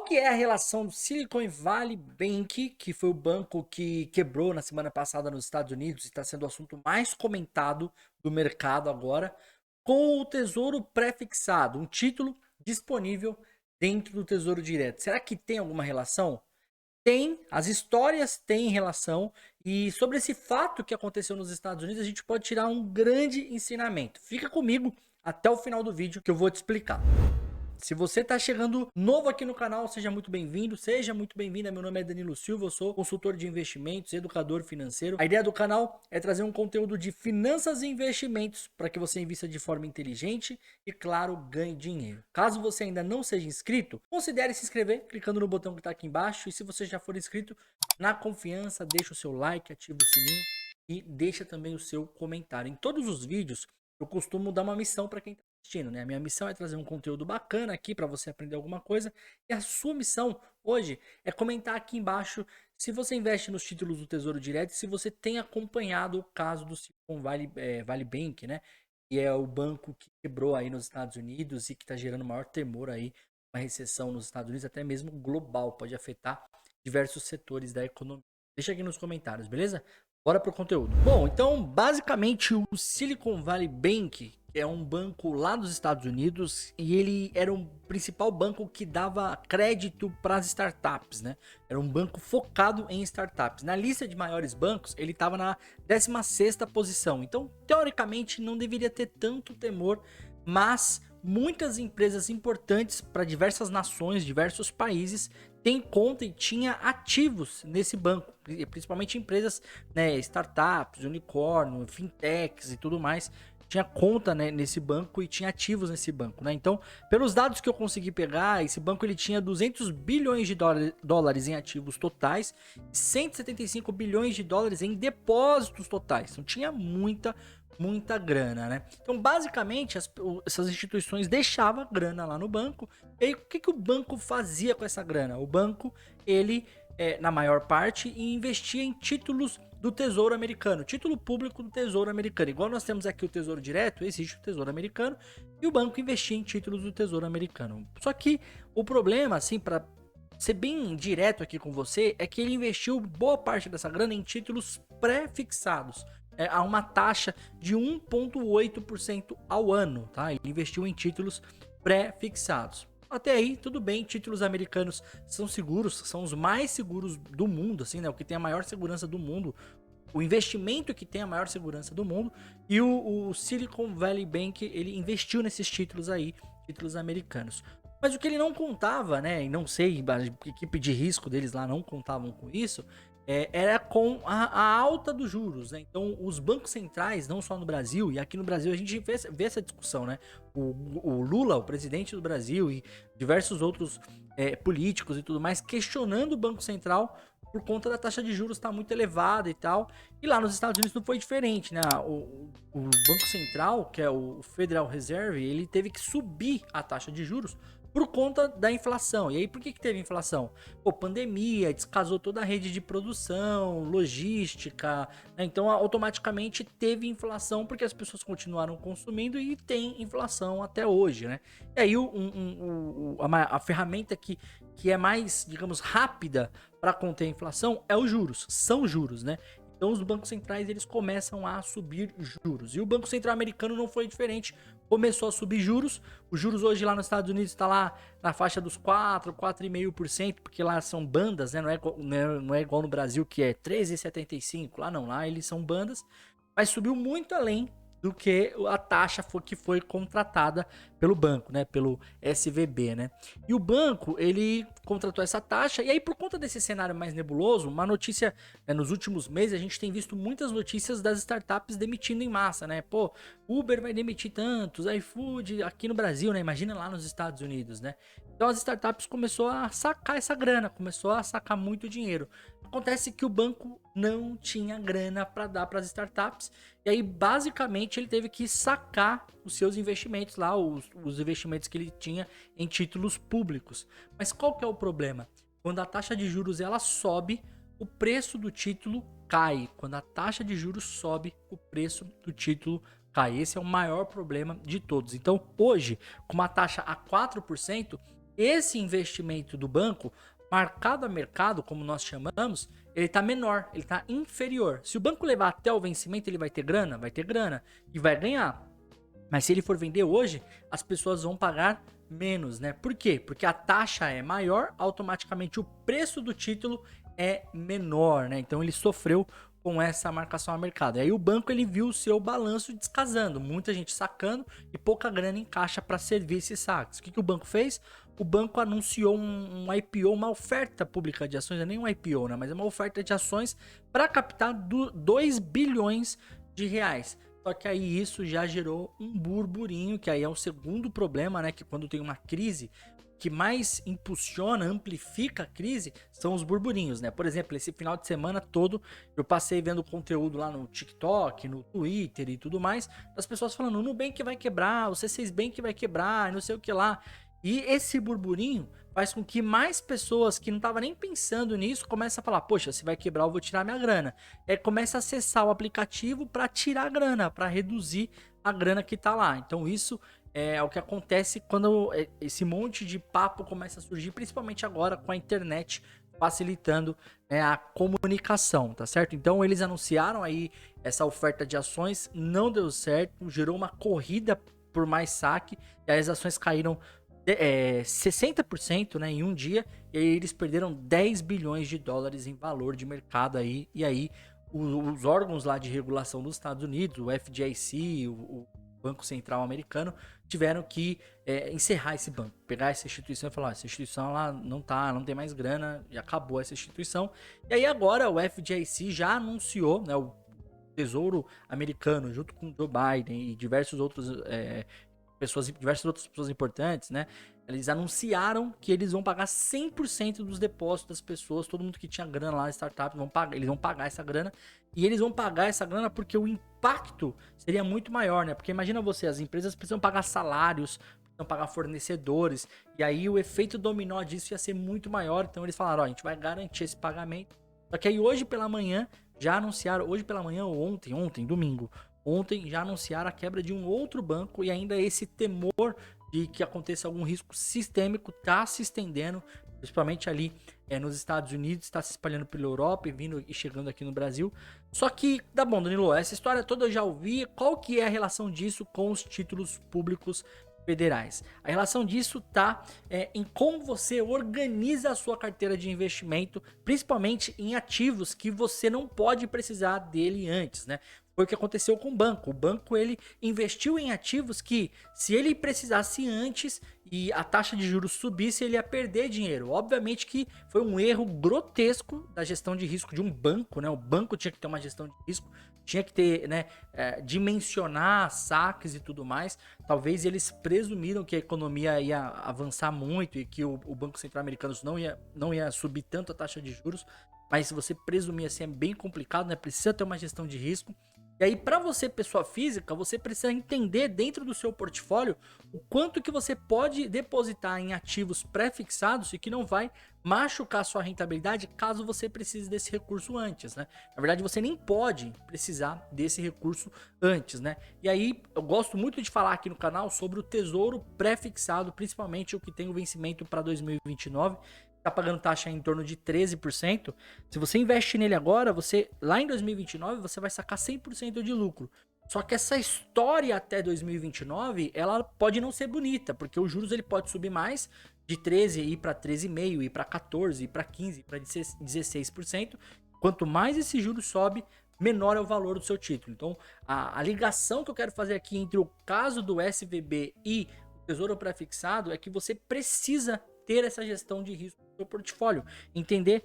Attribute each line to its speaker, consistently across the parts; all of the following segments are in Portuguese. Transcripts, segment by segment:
Speaker 1: Qual que é a relação do Silicon Valley Bank, que foi o banco que quebrou na semana passada nos Estados Unidos e está sendo o assunto mais comentado do mercado agora, com o Tesouro Pré-fixado, um título disponível dentro do Tesouro Direto? Será que tem alguma relação? Tem, as histórias têm relação, e sobre esse fato que aconteceu nos Estados Unidos, a gente pode tirar um grande ensinamento. Fica comigo até o final do vídeo que eu vou te explicar. Se você está chegando novo aqui no canal, seja muito bem-vindo, seja muito bem-vinda. Meu nome é Danilo Silva, eu sou consultor de investimentos, educador financeiro. A ideia do canal é trazer um conteúdo de finanças e investimentos para que você invista de forma inteligente e, claro, ganhe dinheiro. Caso você ainda não seja inscrito, considere se inscrever clicando no botão que está aqui embaixo. E se você já for inscrito, na confiança, deixa o seu like, ativa o sininho e deixa também o seu comentário. Em todos os vídeos, eu costumo dar uma missão para quem está assistindo, né? A minha missão é trazer um conteúdo bacana aqui para você aprender alguma coisa. E a sua missão hoje é comentar aqui embaixo se você investe nos títulos do Tesouro Direto e se você tem acompanhado o caso do Silicon Valley Bank, né? Que é o banco que quebrou aí nos Estados Unidos e que está gerando maior temor aí, uma recessão nos Estados Unidos, até mesmo global, pode afetar diversos setores da economia. Deixa aqui nos comentários, beleza? Bora pro conteúdo. Bom, então basicamente o Silicon Valley Bank é um banco lá dos Estados Unidos e ele era o principal banco que dava crédito para as startups, né? Era um banco focado em startups. Na lista de maiores bancos, ele estava na 16ª posição. Então, teoricamente, não deveria ter tanto temor, mas muitas empresas importantes para diversas nações, diversos países, tem conta e tinha ativos nesse banco, principalmente empresas, né, startups, unicórnio, fintechs e tudo mais, tinha conta, né, nesse banco e tinha ativos nesse banco, né? Então, pelos dados que eu consegui pegar, esse banco ele tinha 200 bilhões de dólares em ativos totais e 175 bilhões de dólares em depósitos totais. Então, tinha muita grana, né? Então, basicamente, essas instituições deixavam grana lá no banco. E aí, o que o banco fazia com essa grana? O banco, ele, na maior parte, investia em títulos do Tesouro Americano, título público do Tesouro Americano. Igual nós temos aqui o Tesouro Direto, existe o Tesouro Americano, e o banco investia em títulos do Tesouro Americano. Só que o problema, assim, para ser bem direto aqui com você, é que ele investiu boa parte dessa grana em títulos pré-fixados, a uma taxa de 1,8% ao ano, tá? Ele investiu em títulos pré-fixados. Até aí, tudo bem, títulos americanos são seguros, são os mais seguros do mundo, assim, né? O que tem a maior segurança do mundo, o investimento que tem a maior segurança do mundo, e o Silicon Valley Bank, ele investiu nesses títulos aí, títulos americanos. Mas o que ele não contava, né, e não sei, a equipe de risco deles lá não contavam com isso, era com a alta dos juros, né? Então, os bancos centrais, não só no Brasil, e aqui no Brasil a gente vê essa discussão, né? O Lula, o presidente do Brasil, e diversos outros políticos e tudo mais, questionando o Banco Central por conta da taxa de juros estar muito elevada e tal. E lá nos Estados Unidos não foi diferente, né? O Banco Central, que é o Federal Reserve, ele teve que subir a taxa de juros por conta da inflação. E aí, por que teve inflação? Pô, pandemia, descasou toda a rede de produção, logística, né? Então, automaticamente teve inflação porque as pessoas continuaram consumindo e tem inflação até hoje, né? E aí, a ferramenta que é mais, digamos, rápida para conter a inflação é os juros, são juros, né? Então os bancos centrais eles começam a subir juros. E o Banco Central americano não foi diferente, começou a subir juros. Os juros hoje lá nos Estados Unidos está lá na faixa dos 4,5%, porque lá são bandas, né? Não é igual no Brasil que é 13,75%. Lá não, lá eles são bandas, mas subiu muito além do que a taxa que foi contratada pelo banco, né, pelo SVB, né? E o banco, ele contratou essa taxa, e aí por conta desse cenário mais nebuloso, uma notícia, né, nos últimos meses a gente tem visto muitas notícias das startups demitindo em massa, né? Pô, Uber vai demitir tantos, iFood aqui no Brasil, né? Imagina lá nos Estados Unidos, né? Então as startups começou a sacar essa grana, começou a sacar muito dinheiro. Acontece que o banco não tinha grana para dar para as startups, e aí basicamente ele teve que sacar os seus investimentos lá, os investimentos que ele tinha em títulos públicos. Mas qual que é o problema? Quando a taxa de juros ela sobe, o preço do título cai. Quando a taxa de juros sobe, o preço do título cai. Esse é o maior problema de todos. Então hoje, com uma taxa a 4%, esse investimento do banco, marcado a mercado, como nós chamamos, ele está menor, ele está inferior. Se o banco levar até o vencimento, ele vai ter grana? Vai ter grana e vai ganhar. Mas se ele for vender hoje, as pessoas vão pagar menos, né? Por quê? Porque a taxa é maior, automaticamente o preço do título é menor, né? Então ele sofreu com essa marcação a mercado. E aí o banco ele viu o seu balanço descasando, muita gente sacando e pouca grana em caixa para servir esses saques. O que o banco fez? O banco anunciou um IPO, uma oferta pública de ações, não é nem um IPO, né? Mas é uma oferta de ações para captar 2 bilhões de reais. Só que aí isso já gerou um burburinho, que aí é o segundo problema, né? Que quando tem uma crise, que mais impulsiona, amplifica a crise, são os burburinhos, né? Por exemplo, esse final de semana todo, eu passei vendo conteúdo lá no TikTok, no Twitter e tudo mais, das pessoas falando, o Nubank vai quebrar, o C6 Bank vai quebrar, não sei o que lá. E esse burburinho faz com que mais pessoas que não estavam nem pensando nisso comecem a falar, poxa, se vai quebrar eu vou tirar minha grana. Começa a acessar o aplicativo para tirar a grana, para reduzir a grana que tá lá. Então isso é o que acontece quando esse monte de papo começa a surgir, principalmente agora com a internet facilitando a comunicação, tá certo? Então eles anunciaram aí essa oferta de ações, não deu certo, gerou uma corrida por mais saque, e aí as ações caíram 60%, né, em um dia, e aí eles perderam 10 bilhões de dólares em valor de mercado aí, e aí os órgãos lá de regulação dos Estados Unidos, o FDIC, o Banco Central Americano, tiveram que encerrar esse banco, pegar essa instituição e falar, essa instituição lá não tem mais grana, já acabou essa instituição. E aí agora o FDIC já anunciou, né, o Tesouro Americano, junto com o Joe Biden e diversas outras pessoas importantes, né? Eles anunciaram que eles vão pagar 100% dos depósitos das pessoas, todo mundo que tinha grana lá, startup, eles vão pagar essa grana. E eles vão pagar essa grana porque o impacto seria muito maior, né? Porque imagina você, as empresas precisam pagar salários, precisam pagar fornecedores, e aí o efeito dominó disso ia ser muito maior. Então eles falaram, ó, a gente vai garantir esse pagamento. Só que aí hoje pela manhã, já anunciaram, hoje pela manhã ou ontem, domingo, ontem já anunciaram a quebra de um outro banco, e ainda esse temor de que aconteça algum risco sistêmico está se estendendo, principalmente ali nos Estados Unidos, está se espalhando pela Europa e vindo e chegando aqui no Brasil. Só que, tá bom, Danilo, essa história toda eu já ouvi. Qual que é a relação disso com os títulos públicos federais? A relação disso tá em como você organiza a sua carteira de investimento, principalmente em ativos que você não pode precisar dele antes, né? Foi o que aconteceu com o banco. O banco ele investiu em ativos que, se ele precisasse antes e a taxa de juros subisse, ele ia perder dinheiro. Obviamente que foi um erro grotesco da gestão de risco de um banco, né? O banco tinha que ter uma gestão de risco, tinha que ter, né, dimensionar saques e tudo mais. Talvez eles presumiram que a economia ia avançar muito e que o Banco Central Americano não ia subir tanto a taxa de juros. Mas se você presumir assim é bem complicado, né? Precisa ter uma gestão de risco. E aí, para você, pessoa física, você precisa entender dentro do seu portfólio o quanto que você pode depositar em ativos pré-fixados e que não vai machucar a sua rentabilidade caso você precise desse recurso antes, né? Na verdade, você nem pode precisar desse recurso antes, né? E aí, eu gosto muito de falar aqui no canal sobre o tesouro pré-fixado, principalmente o que tem o vencimento para 2029. Tá pagando taxa em torno de 13%. Se você investe nele agora, você lá em 2029 você vai sacar 100% de lucro. Só que essa história até 2029, ela pode não ser bonita, porque os juros ele pode subir mais de 13 ir para 13,5, ir para 14, ir para 15, para 16%. Quanto mais esse juro sobe, menor é o valor do seu título. Então, a ligação que eu quero fazer aqui entre o caso do SVB e o Tesouro Pré-fixado é que você precisa ter essa gestão de risco do seu portfólio, entender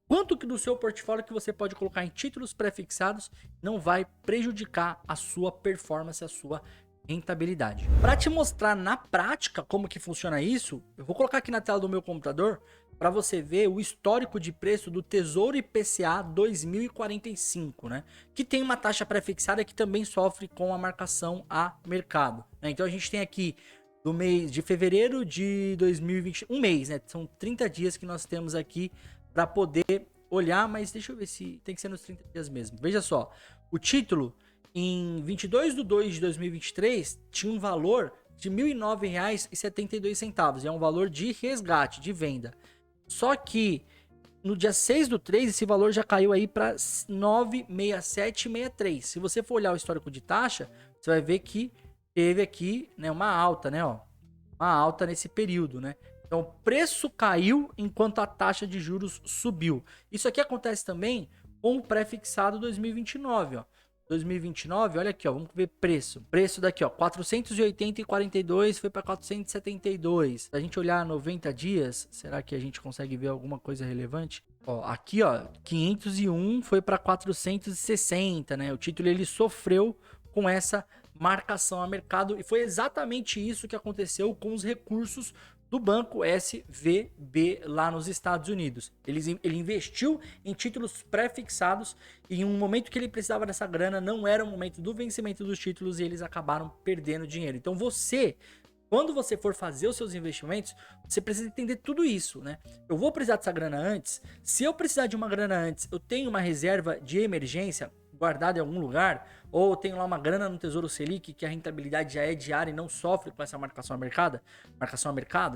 Speaker 1: quanto que do seu portfólio que você pode colocar em títulos pré-fixados não vai prejudicar a sua performance, a sua rentabilidade. Para te mostrar na prática como que funciona isso, eu vou colocar aqui na tela do meu computador para você ver o histórico de preço do Tesouro IPCA 2045, né? Que tem uma taxa pré-fixada que também sofre com a marcação a mercado, né? Então a gente tem aqui do mês de fevereiro de 2020, um mês, né? São 30 dias que nós temos aqui para poder olhar, mas deixa eu ver se tem que ser nos 30 dias mesmo. Veja só, o título em 22 de 2 de 2023 tinha um valor de R$ 1.009,72. É um valor de resgate, de venda. Só que no dia 6/3, esse valor já caiu aí para 9,6763. Se você for olhar o histórico de taxa, você vai ver que teve aqui, né, uma alta, né, ó, uma alta nesse período, né? Então o preço caiu enquanto a taxa de juros subiu. Isso aqui acontece também com o pré-fixado 2029, ó. 2029, olha aqui, ó, vamos ver preço. Preço daqui, ó, 480,42 foi para 472. Se a gente olhar 90 dias, será que a gente consegue ver alguma coisa relevante? Ó, aqui, ó, 501 foi para 460, né? O título ele sofreu com essa marcação a mercado e foi exatamente isso que aconteceu com os recursos do banco SVB lá nos Estados Unidos. Ele investiu em títulos pré-fixados e em um momento que ele precisava dessa grana, não era o momento do vencimento dos títulos e eles acabaram perdendo dinheiro. Então você, quando você for fazer os seus investimentos, você precisa entender tudo isso, né? Eu vou precisar dessa grana antes. Se eu precisar de uma grana antes, eu tenho uma reserva de emergência guardada em algum lugar, ou tenho lá uma grana no Tesouro Selic que a rentabilidade já é diária e não sofre com essa marcação a mercado,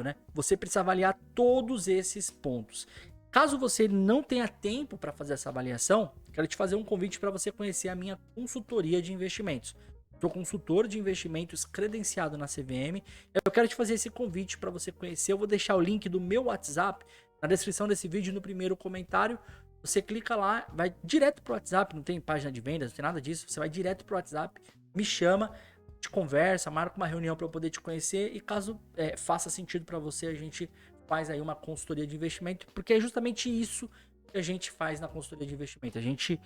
Speaker 1: né? Você precisa avaliar todos esses pontos. Caso você não tenha tempo para fazer essa avaliação, quero te fazer um convite para você conhecer a minha consultoria de investimentos. Sou consultor de investimentos credenciado na CVM. Eu quero te fazer esse convite para você conhecer. Eu vou deixar o link do meu WhatsApp na descrição desse vídeo no primeiro comentário. Você clica lá, vai direto pro WhatsApp, não tem página de vendas, não tem nada disso. Você vai direto pro WhatsApp, me chama, te conversa, marca uma reunião para eu poder te conhecer e caso faça sentido para você, a gente faz aí uma consultoria de investimento, porque é justamente isso que a gente faz na consultoria de investimento. A gente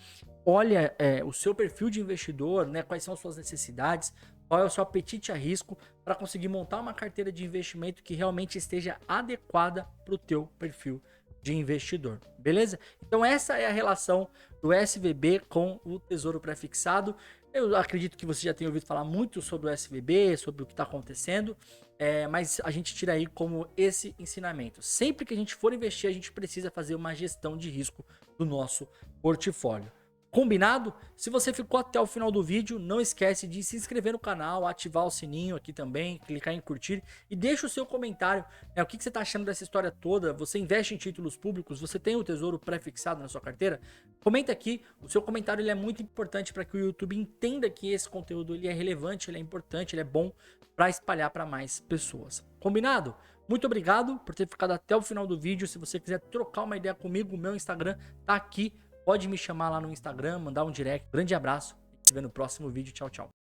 Speaker 1: olha o seu perfil de investidor, né, quais são as suas necessidades, qual é o seu apetite a risco para conseguir montar uma carteira de investimento que realmente esteja adequada para o teu perfil de investidor, beleza? Então essa é a relação do SVB com o Tesouro Pré-fixado. Eu acredito que você já tenha ouvido falar muito sobre o SVB, sobre o que está acontecendo, mas a gente tira aí como esse ensinamento. Sempre que a gente for investir, a gente precisa fazer uma gestão de risco do nosso portfólio. Combinado? Se você ficou até o final do vídeo, não esquece de se inscrever no canal, ativar o sininho aqui também, clicar em curtir e deixa o seu comentário, né? O que você está achando dessa história toda? Você investe em títulos públicos? Você tem o Tesouro pré-fixado na sua carteira? Comenta aqui, o seu comentário ele é muito importante para que o YouTube entenda que esse conteúdo ele é relevante, ele é importante, ele é bom para espalhar para mais pessoas. Combinado? Muito obrigado por ter ficado até o final do vídeo. Se você quiser trocar uma ideia comigo, o meu Instagram tá aqui. Pode me chamar lá no Instagram, mandar um direct. Grande abraço e se vê no próximo vídeo. Tchau, tchau.